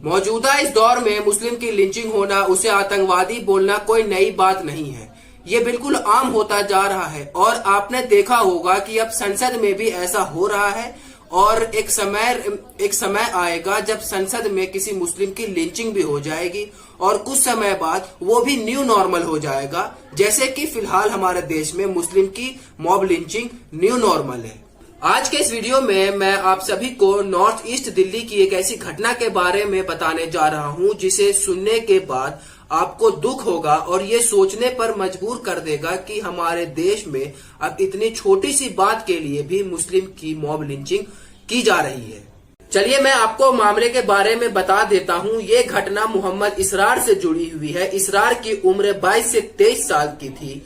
मौजूदा इस दौर में मुस्लिम की लिंचिंग होना, उसे आतंकवादी बोलना कोई नई बात नहीं है। ये बिल्कुल आम होता जा रहा है और आपने देखा होगा कि अब संसद में भी ऐसा हो रहा है और एक समय आएगा जब संसद में किसी मुस्लिम की लिंचिंग भी हो जाएगी और कुछ समय बाद वो भी न्यू नॉर्मल हो जाएगा। जैसे कि फिलहाल हमारे देश में मुस्लिम की मॉब लिंचिंग न्यू नॉर्मल है। आज के इस वीडियो में मैं आप सभी को नॉर्थ ईस्ट दिल्ली की एक ऐसी घटना के बारे में बताने जा रहा हूं जिसे सुनने के बाद आपको दुख होगा और ये सोचने पर मजबूर कर देगा कि हमारे देश में अब इतनी छोटी सी बात के लिए भी मुस्लिम की मॉब लिंचिंग की जा रही है। चलिए मैं आपको मामले के बारे में बता देता हूँ। ये घटना मोहम्मद इसरार से जुड़ी हुई है। इसरार की उम्र 22 से 23 साल की थी।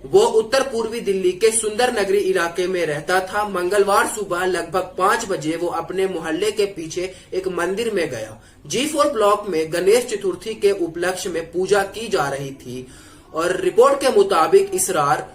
वो उत्तर पूर्वी दिल्ली के सुंदर नगरी इलाके में रहता था। मंगलवार सुबह लगभग 5 बजे वो अपने मोहल्ले के पीछे एक मंदिर में गया। G4 ब्लॉक में गणेश चतुर्थी के उपलक्ष्य में पूजा की जा रही थी और रिपोर्ट के मुताबिक इसरार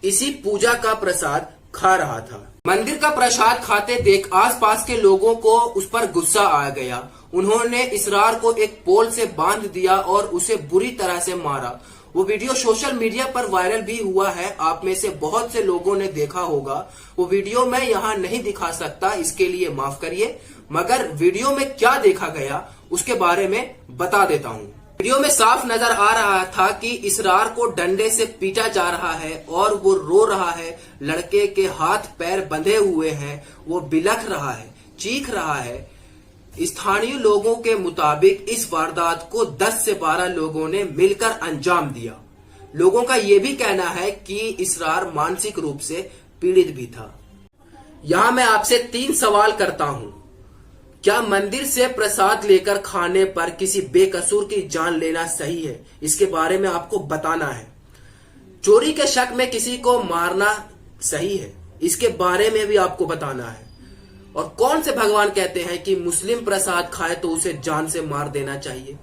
इसी पूजा का प्रसाद खा रहा था। मंदिर का प्रसाद खाते देख आसपास के लोगों को उस पर गुस्सा आ गया। उन्होंने इसरार को एक पोल से बांध दिया और उसे बुरी तरह से मारा। वो वीडियो सोशल मीडिया पर वायरल भी हुआ है। आप में से बहुत से लोगों ने देखा होगा। वो वीडियो मैं यहाँ नहीं दिखा सकता, इसके लिए माफ करिए, मगर वीडियो में क्या देखा गया उसके बारे में बता देता हूँ। वीडियो में साफ नजर आ रहा था कि इसरार को डंडे से पीटा जा रहा है और वो रो रहा है। लड़के के हाथ पैर बंधे हुए हैं, वो बिलख रहा है, चीख रहा है। स्थानीय लोगों के मुताबिक इस वारदात को 10 से 12 लोगों ने मिलकर अंजाम दिया। लोगों का यह भी कहना है कि इसरार मानसिक रूप से पीड़ित भी था। यहां मैं आपसे 3 सवाल करता हूं। क्या मंदिर से प्रसाद लेकर खाने पर किसी बेकसूर की जान लेना सही है? इसके बारे में आपको बताना है। चोरी के शक में किसी को मारना सही है? इसके बारे में भी आपको बताना है। और कौन से भगवान कहते हैं कि मुस्लिम प्रसाद खाए तो उसे जान से मार देना चाहिए?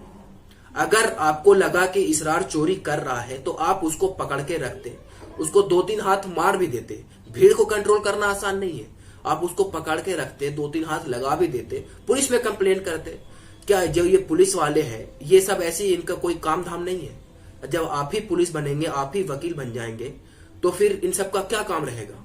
अगर आपको लगा कि इसरार चोरी कर रहा है तो आप उसको पकड़ के रखते, उसको 2-3 हाथ मार भी देते। भीड़ को कंट्रोल करना आसान नहीं है। आप उसको पकड़ के रखते, 2-3 हाथ लगा भी देते, पुलिस में कंप्लेन करते। क्या जो ये पुलिस वाले हैं, ये सब ऐसी इनका कोई काम धाम नहीं है? जब आप ही पुलिस बनेंगे, आप ही वकील बन जाएंगे, तो फिर इन सब का क्या काम रहेगा?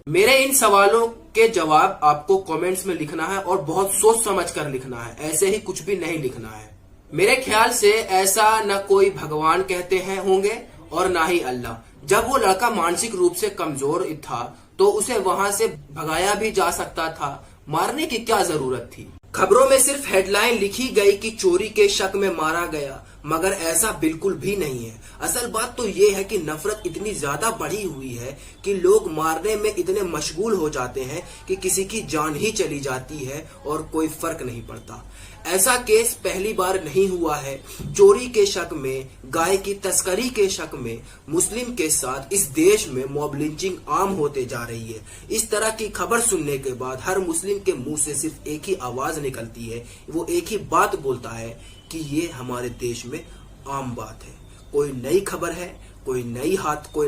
मेरे इन सवालों के जवाब आपको कमेंट्स में लिखना है और बहुत सोच समझ कर लिखना है। ऐसे ही कुछ भी नहीं लिखना है। मेरे ख्याल से ऐसा न कोई भगवान कहते हैं होंगे और ना ही अल्लाह। जब वो लड़का मानसिक रूप से कमजोर था तो उसे वहां से भगाया भी जा सकता था। मारने की क्या जरूरत थी? खबरों में सिर्फ हेडलाइन लिखी गई कि चोरी के शक में मारा गया, मगर ऐसा बिल्कुल भी नहीं है। असल बात तो ये है कि नफरत इतनी ज्यादा बढ़ी हुई है कि लोग मारने में इतने मशगूल हो जाते हैं कि किसी की जान ही चली जाती है और कोई फर्क नहीं पड़ता। ऐसा केस पहली बार नहीं हुआ है। चोरी के शक में, गाय की तस्करी के शक में मुस्लिम के साथ इस देश में मॉब लिंचिंग आम होते जा रही है। इस तरह की खबर सुनने के बाद हर मुस्लिम के मुंह से सिर्फ एक ही आवाज निकलती है। वो एक ही बात बोलता है कि ये हमारे देश में आम बात है। कोई नई खबर है, कोई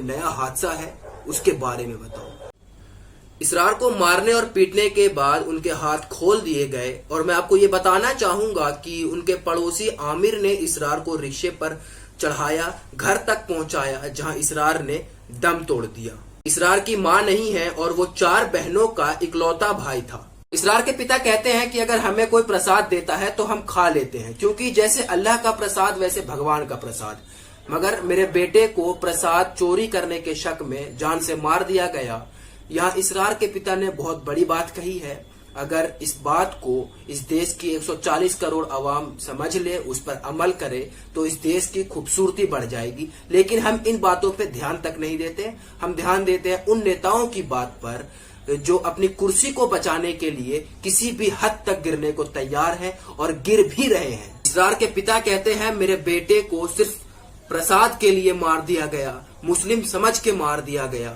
नया हादसा है, उसके बारे में बताओ। इसरार को मारने और पीटने के बाद उनके हाथ खोल दिए गए और मैं आपको ये बताना चाहूंगा कि उनके पड़ोसी आमिर ने इसरार को रिक्शे पर चढ़ाया, घर तक पहुंचाया, जहां इसरार ने दम तोड़ दिया। इसरार की मां नहीं है और वो 4 बहनों का इकलौता भाई था। इसरार के पिता कहते हैं कि अगर हमें कोई प्रसाद देता है तो हम खा लेते हैं, क्योंकि जैसे अल्लाह का प्रसाद वैसे भगवान का प्रसाद। मगर मेरे बेटे को प्रसाद चोरी करने के शक में जान से मार दिया गया। यहाँ इसरार के पिता ने बहुत बड़ी बात कही है। अगर इस बात को इस देश की 140 करोड़ आवाम समझ ले, उस पर अमल करे, तो इस देश की खूबसूरती बढ़ जाएगी। लेकिन हम इन बातों पे ध्यान तक नहीं देते। हम ध्यान देते हैं उन नेताओं की बात पर जो अपनी कुर्सी को बचाने के लिए किसी भी हद तक गिरने को तैयार हैं और गिर भी रहे हैं। इसरार के पिता कहते हैं मेरे बेटे को सिर्फ प्रसाद के लिए मार दिया गया, मुस्लिम समझ के मार दिया गया।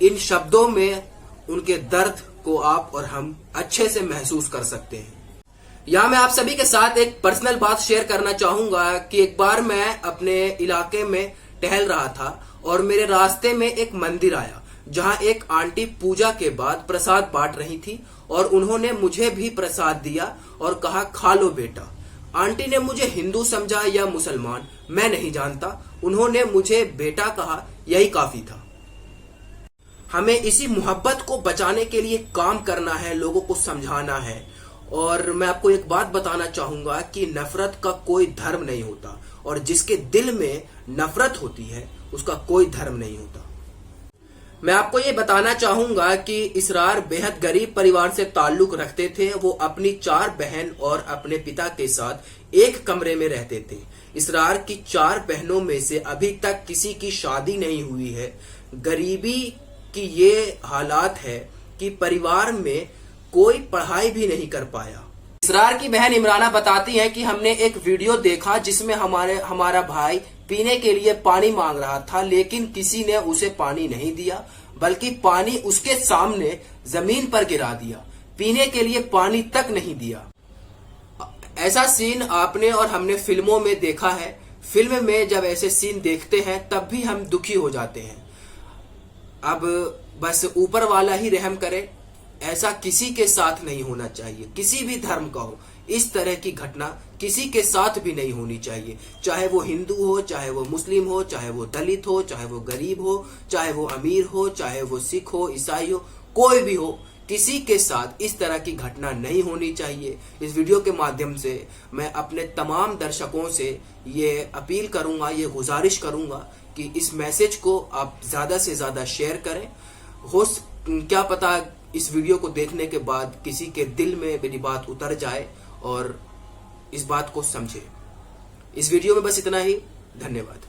इन शब्दों में उनके दर्द को आप और हम अच्छे से महसूस कर सकते हैं। यहाँ मैं आप सभी के साथ एक पर्सनल बात शेयर करना चाहूंगा कि एक बार मैं अपने इलाके में टहल रहा था और मेरे रास्ते में एक मंदिर आया। जहां एक आंटी पूजा के बाद प्रसाद बांट रही थी और उन्होंने मुझे भी प्रसाद दिया और कहा खा लो बेटा। आंटी ने मुझे हिंदू समझा या मुसलमान मैं नहीं जानता, उन्होंने मुझे बेटा कहा, यही काफी था। हमें इसी मोहब्बत को बचाने के लिए काम करना है, लोगों को समझाना है। और मैं आपको एक बात बताना चाहूंगा कि नफरत का कोई धर्म नहीं होता और जिसके दिल में नफरत होती है उसका कोई धर्म नहीं होता। मैं आपको ये बताना चाहूंगा कि इसरार बेहद गरीब परिवार से ताल्लुक रखते थे। वो अपनी 4 बहन और अपने पिता के साथ एक कमरे में रहते थे। इसरार की 4 बहनों में से अभी तक किसी की शादी नहीं हुई है। गरीबी की ये हालात है कि परिवार में कोई पढ़ाई भी नहीं कर पाया। इसरार की बहन इमराना बताती है कि हमने एक वीडियो देखा जिसमें हमारा भाई पीने के लिए पानी मांग रहा था, लेकिन किसी ने उसे पानी नहीं दिया, बल्कि पानी उसके सामने जमीन पर गिरा दिया। पीने के लिए पानी तक नहीं दिया। ऐसा सीन आपने और हमने फिल्मों में देखा है। फिल्म में जब ऐसे सीन देखते हैं तब भी हम दुखी हो जाते हैं। अब बस ऊपर वाला ही रहम करे, ऐसा किसी के साथ नहीं होना चाहिए। किसी भी धर्म का हो, इस तरह की घटना किसी के साथ भी नहीं होनी चाहिए। चाहे वो हिंदू हो, चाहे वो मुस्लिम हो, चाहे वो दलित हो, चाहे वो गरीब हो, चाहे वो अमीर हो, चाहे वो सिख हो, ईसाई हो, कोई भी हो, किसी के साथ इस तरह की घटना नहीं होनी चाहिए। इस वीडियो के माध्यम से मैं अपने तमाम दर्शकों से ये अपील करूंगा, ये गुजारिश करूंगा कि इस मैसेज को आप ज्यादा से ज्यादा शेयर करें। क्या पता इस वीडियो को देखने के बाद किसी के दिल में मेरी बात उतर जाए और इस बात को समझे। इस वीडियो में बस इतना ही। धन्यवाद।